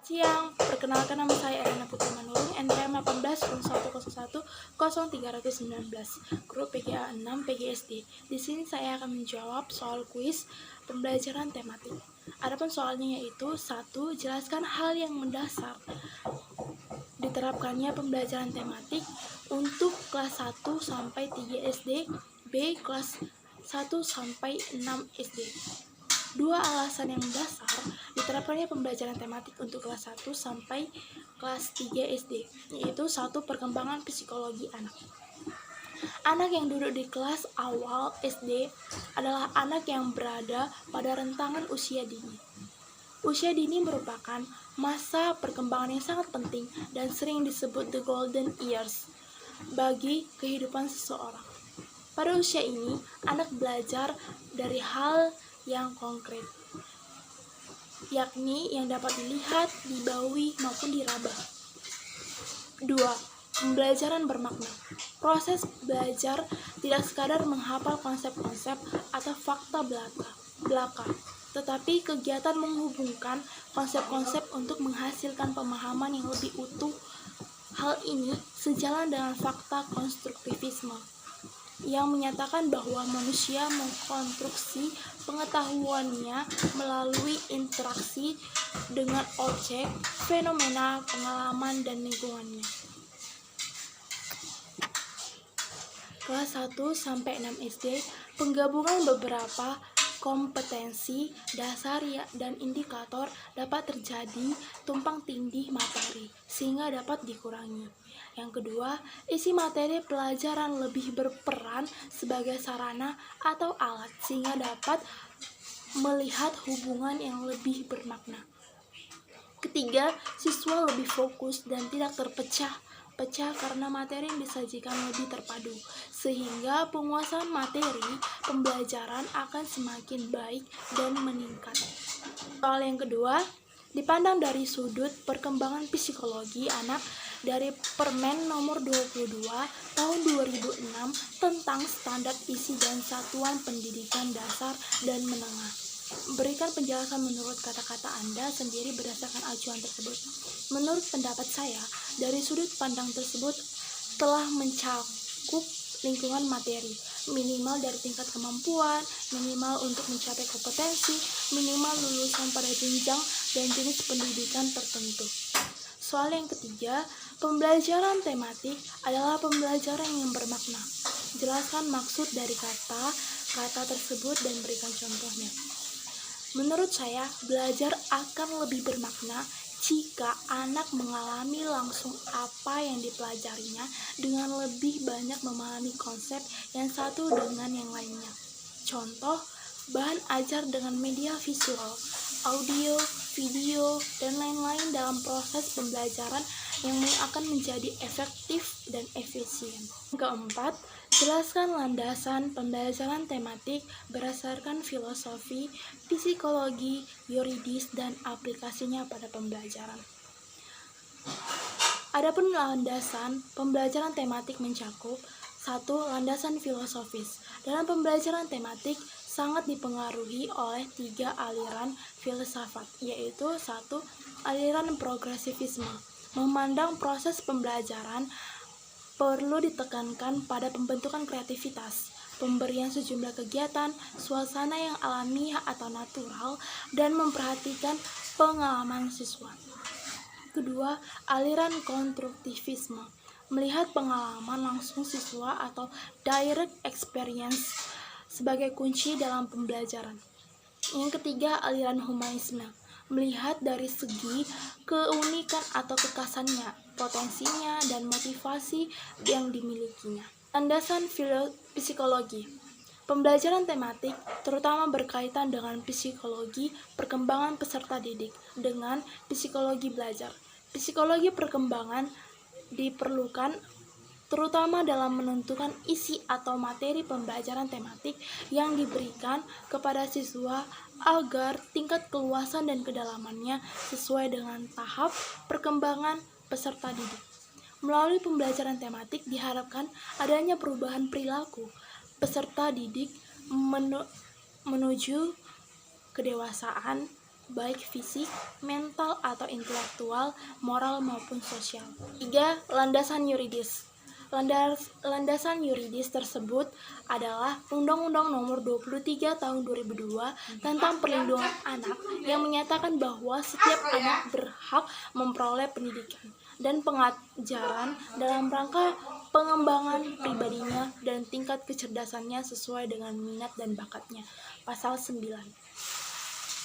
Siang, perkenalkan nama saya Elena Putri Manurung, NPM 1801010319, grup PGA 6 PGSD. Di sini saya akan menjawab soal kuis pembelajaran tematik. Adapun soalnya yaitu 1. Jelaskan hal yang mendasar diterapkannya pembelajaran tematik untuk kelas 1 sampai 3 SD, B kelas 1 sampai 6 SD. 2. Alasan yang mendasar diterapkannya pembelajaran tematik untuk kelas 1 sampai kelas 3 SD, yaitu 1. Perkembangan psikologi anak. Anak yang duduk di kelas awal SD adalah anak yang berada pada rentangan usia dini. Usia dini merupakan masa perkembangan yang sangat penting dan sering disebut the golden years bagi kehidupan seseorang. Pada usia ini, anak belajar dari hal yang konkret, yakni yang dapat dilihat, dibaui, maupun diraba. 2. Pembelajaran bermakna. Proses belajar tidak sekadar menghafal konsep-konsep atau fakta belaka, tetapi kegiatan menghubungkan konsep-konsep untuk menghasilkan pemahaman yang lebih utuh. Hal ini sejalan dengan fakta konstruktivisme yang menyatakan bahwa manusia mengkonstruksi pengetahuannya melalui interaksi dengan objek, fenomena, pengalaman, dan lingkungannya. Kelas 1 sampai 6 SD, penggabungan beberapa kompetensi dasar dan indikator dapat terjadi tumpang tindih materi sehingga dapat dikurangi. Yang kedua, isi materi pelajaran lebih berperan sebagai sarana atau alat sehingga dapat melihat hubungan yang lebih bermakna. Ketiga, siswa lebih fokus dan tidak terpecah karena materi yang disajikan lebih terpadu, sehingga penguasaan materi pembelajaran akan semakin baik dan meningkat. Soal yang kedua, dipandang dari sudut perkembangan psikologi anak dari Permen nomor 22 tahun 2006 tentang standar isi dan satuan pendidikan dasar dan menengah. Berikan penjelasan menurut kata-kata Anda sendiri berdasarkan acuan tersebut. Menurut pendapat saya, dari sudut pandang tersebut telah mencakup lingkungan materi, minimal dari tingkat kemampuan, minimal untuk mencapai kompetensi, minimal lulusan pada jenjang dan jenis pendidikan tertentu. Soal yang ketiga, pembelajaran tematik adalah pembelajaran yang bermakna. Jelaskan maksud dari kata tersebut dan berikan contohnya. Menurut saya, belajar akan lebih bermakna jika anak mengalami langsung apa yang dipelajarinya dengan lebih banyak memahami konsep yang satu dengan yang lainnya. Contoh, bahan ajar dengan media visual, audio, video, dan lain-lain dalam proses pembelajaran yang akan menjadi efektif dan efisien. Keempat, jelaskan landasan pembelajaran tematik berdasarkan filosofi, psikologi, yuridis, dan aplikasinya pada pembelajaran. Adapun landasan pembelajaran tematik mencakup 1. Landasan filosofis. Dalam pembelajaran tematik sangat dipengaruhi oleh 3 aliran filsafat, yaitu 1. Aliran progresivisme. Memandang proses pembelajaran perlu ditekankan pada pembentukan kreativitas, pemberian sejumlah kegiatan, suasana yang alami atau natural, dan memperhatikan pengalaman siswa. Kedua, aliran konstruktivisme. Melihat pengalaman langsung siswa atau direct experience sebagai kunci dalam pembelajaran. Yang ketiga, aliran humanisme. Melihat dari segi keunikan atau kekhasannya, potensinya, dan motivasi yang dimilikinya. Landasan psikologi. Pembelajaran tematik terutama berkaitan dengan psikologi perkembangan peserta didik dengan psikologi belajar. Psikologi perkembangan diperlukan terutama dalam menentukan isi atau materi pembelajaran tematik yang diberikan kepada siswa agar tingkat keluasan dan kedalamannya sesuai dengan tahap perkembangan peserta didik. Melalui pembelajaran tematik diharapkan adanya perubahan perilaku peserta didik menuju kedewasaan baik fisik, mental atau intelektual, moral maupun sosial. 3. Landasan yuridis. Landasan yuridis tersebut adalah Undang-Undang Nomor 23 Tahun 2002 tentang Perlindungan Anak yang menyatakan bahwa setiap anak berhak memperoleh pendidikan dan pengajaran dalam rangka pengembangan pribadinya dan tingkat kecerdasannya sesuai dengan minat dan bakatnya. Pasal 9.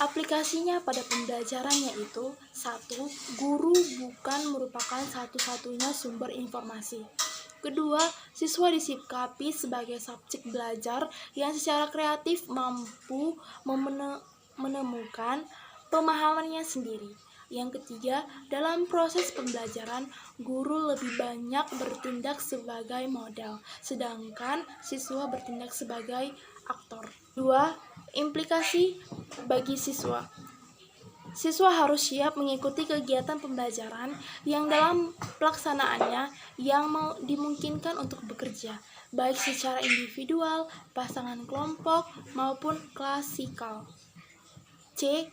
Aplikasinya pada pembelajaran yaitu 1. Guru bukan merupakan satu-satunya sumber informasi. Kedua, siswa disikapi sebagai subjek belajar yang secara kreatif mampu menemukan pemahamannya sendiri. Yang ketiga, dalam proses pembelajaran, guru lebih banyak bertindak sebagai model, sedangkan siswa bertindak sebagai aktor. 2. Implikasi bagi siswa. Siswa harus siap mengikuti kegiatan pembelajaran yang dalam pelaksanaannya yang dimungkinkan untuk bekerja, baik secara individual, pasangan kelompok, maupun klasikal. C.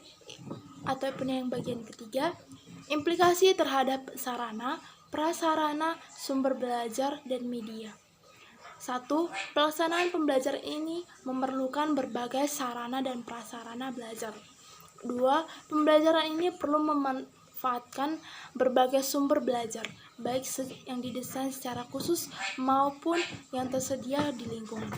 Ataupun yang bagian ketiga, implikasi terhadap sarana, prasarana, sumber belajar, dan media. 1. Pelaksanaan pembelajaran ini memerlukan berbagai sarana dan prasarana belajar. 2. Pembelajaran ini perlu memanfaatkan berbagai sumber belajar, baik yang didesain secara khusus maupun yang tersedia di lingkungan.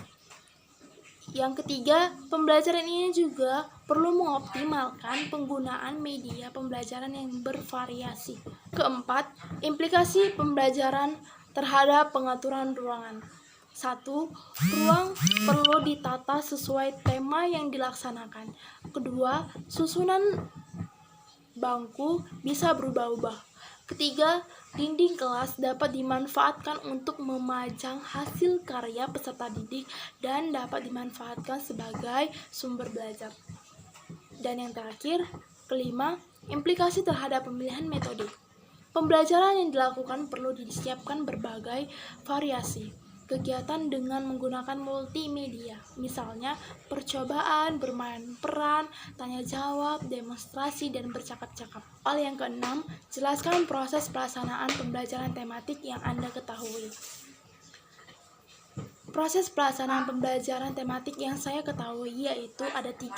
Yang ketiga, pembelajaran ini juga perlu mengoptimalkan penggunaan media pembelajaran yang bervariasi. Keempat, implikasi pembelajaran terhadap pengaturan ruangan. 1. Ruang perlu ditata sesuai tema yang dilaksanakan. Kedua, susunan bangku bisa berubah-ubah. Ketiga, dinding kelas dapat dimanfaatkan untuk memajang hasil karya peserta didik dan dapat dimanfaatkan sebagai sumber belajar. Dan yang terakhir, kelima, implikasi terhadap pemilihan metode. Pembelajaran yang dilakukan perlu disiapkan berbagai variasi kegiatan dengan menggunakan multimedia, misalnya percobaan, bermain peran, tanya jawab, demonstrasi, dan bercakap-cakap. Hal yang keenam, jelaskan proses pelaksanaan pembelajaran tematik yang Anda ketahui. Proses pelaksanaan pembelajaran tematik yang saya ketahui yaitu ada 3.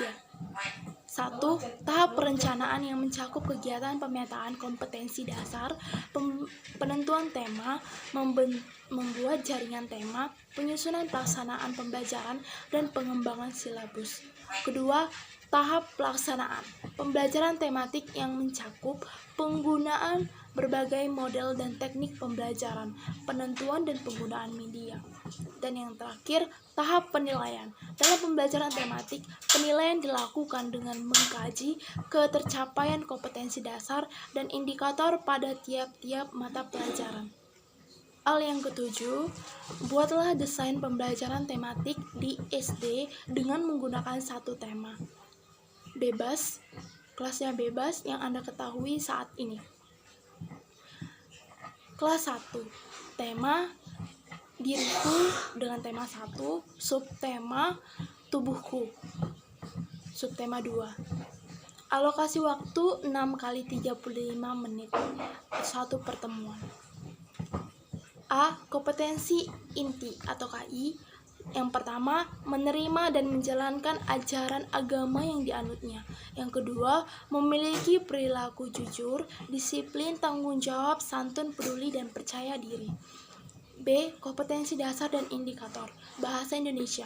1. Tahap perencanaan yang mencakup kegiatan pemetaan kompetensi dasar, penentuan tema, membuat jaringan tema, penyusunan pelaksanaan pembelajaran, dan pengembangan silabus. Kedua, tahap pelaksanaan pembelajaran tematik yang mencakup penggunaan berbagai model dan teknik pembelajaran, penentuan dan penggunaan media. Dan yang terakhir, tahap penilaian. Dalam pembelajaran tematik, penilaian dilakukan dengan mengkaji ketercapaian kompetensi dasar dan indikator pada tiap-tiap mata pelajaran. Hal yang ketujuh, buatlah desain pembelajaran tematik di SD dengan menggunakan satu tema. Bebas, kelasnya bebas yang Anda ketahui saat ini. Kelas 1, tema diriku dengan tema 1, subtema tubuhku. Subtema 2. Alokasi waktu 6x35 menit. 1 pertemuan. A. Kompetensi inti atau KI. Yang pertama, menerima dan menjalankan ajaran agama yang dianutnya. Yang kedua, memiliki perilaku jujur, disiplin, tanggung jawab, santun, peduli, dan percaya diri. B. Kompetensi dasar dan indikator. Bahasa Indonesia.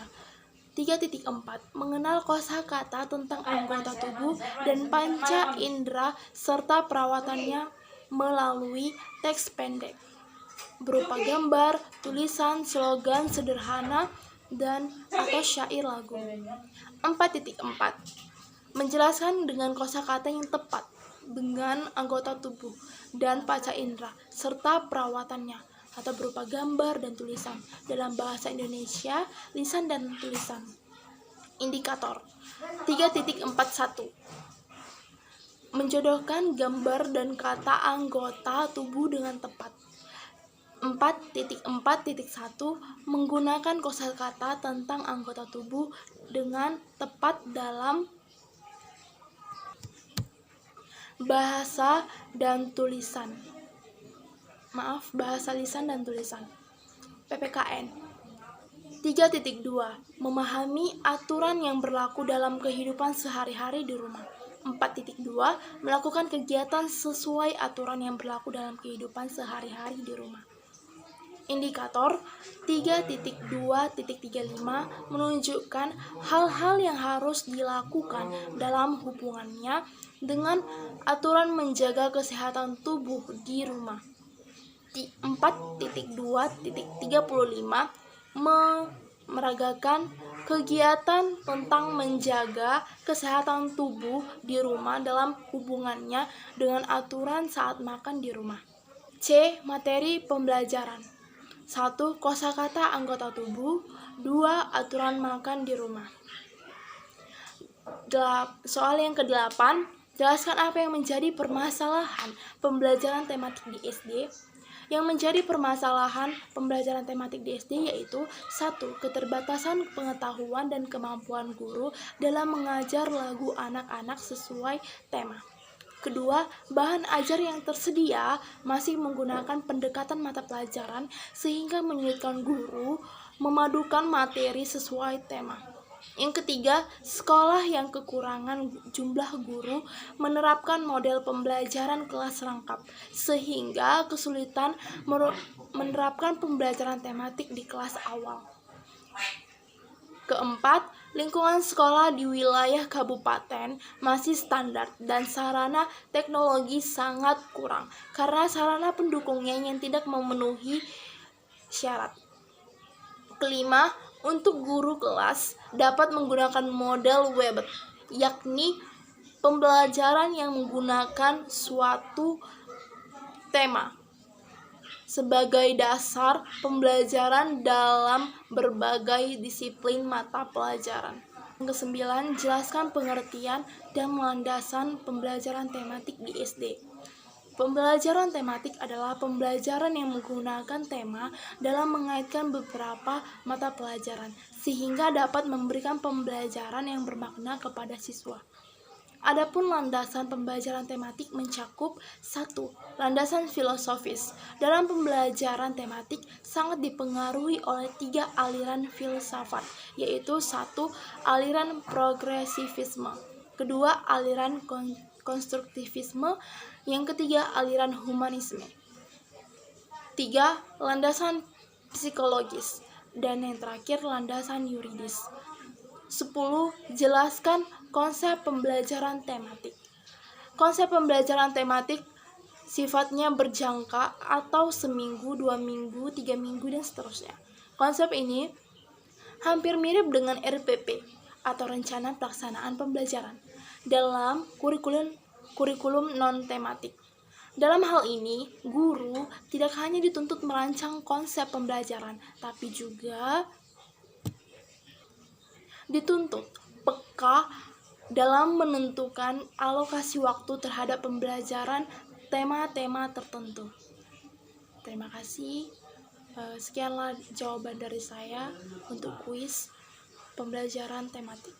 3.4. Mengenal kosakata tentang anggota tubuh dan panca indera serta perawatannya melalui teks pendek berupa gambar, tulisan, slogan sederhana, dan atau syair lagu. 4.4. Menjelaskan dengan kosakata yang tepat dengan anggota tubuh dan panca indera serta perawatannya atau berupa gambar dan tulisan dalam bahasa Indonesia, lisan dan tulisan. Indikator. 3.41. Menjodohkan gambar dan kata anggota tubuh dengan tepat. 4.4.1 Menggunakan kosakata tentang anggota tubuh dengan tepat dalam bahasa dan tulisan. Bahasa lisan dan tulisan. PPKN 3.2 Memahami aturan yang berlaku dalam kehidupan sehari-hari di rumah. 4.2 Melakukan kegiatan sesuai aturan yang berlaku dalam kehidupan sehari-hari di rumah. Indikator 3.2.35 menunjukkan hal-hal yang harus dilakukan dalam hubungannya dengan aturan menjaga kesehatan tubuh di rumah. 4.2.35 meragakan kegiatan tentang menjaga kesehatan tubuh di rumah dalam hubungannya dengan aturan saat makan di rumah. C. Materi pembelajaran. 1. Kosakata anggota tubuh. 2. Aturan makan di rumah. Soal yang ke-8, jelaskan apa yang menjadi permasalahan pembelajaran tematik di SD. Yang menjadi permasalahan pembelajaran tematik di SD yaitu 1. Keterbatasan pengetahuan dan kemampuan guru dalam mengajar lagu anak-anak sesuai tema. Kedua, bahan ajar yang tersedia masih menggunakan pendekatan mata pelajaran sehingga menyulitkan guru memadukan materi sesuai tema. Yang ketiga, sekolah yang kekurangan jumlah guru menerapkan model pembelajaran kelas rangkap sehingga kesulitan menerapkan pembelajaran tematik di kelas awal. Keempat, lingkungan sekolah di wilayah kabupaten masih standar dan sarana teknologi sangat kurang karena sarana pendukungnya yang tidak memenuhi syarat. Kelima, untuk guru kelas dapat menggunakan model Webet, yakni pembelajaran yang menggunakan suatu tema sebagai dasar pembelajaran dalam berbagai disiplin mata pelajaran. Yang ke-9, jelaskan pengertian dan landasan pembelajaran tematik di SD. Pembelajaran tematik adalah pembelajaran yang menggunakan tema dalam mengaitkan beberapa mata pelajaran, sehingga dapat memberikan pembelajaran yang bermakna kepada siswa. Adapun landasan pembelajaran tematik mencakup 1. Landasan filosofis. Dalam pembelajaran tematik sangat dipengaruhi oleh 3 aliran filsafat, yaitu 1. Aliran progresivisme, 2. aliran konstruktivisme, yang ketiga aliran humanisme. 3. Landasan psikologis, dan yang terakhir landasan yuridis. 10. Jelaskan konsep pembelajaran tematik. Konsep pembelajaran tematik sifatnya berjangka atau seminggu, 2 minggu, 3 minggu, dan seterusnya. Konsep ini hampir mirip dengan RPP atau rencana pelaksanaan pembelajaran dalam kurikulum non-tematik. Dalam hal ini, guru tidak hanya dituntut merancang konsep pembelajaran, tapi juga dituntut peka dalam menentukan alokasi waktu terhadap pembelajaran tema-tema tertentu. Terima kasih. Sekianlah jawaban dari saya untuk kuis pembelajaran tematik.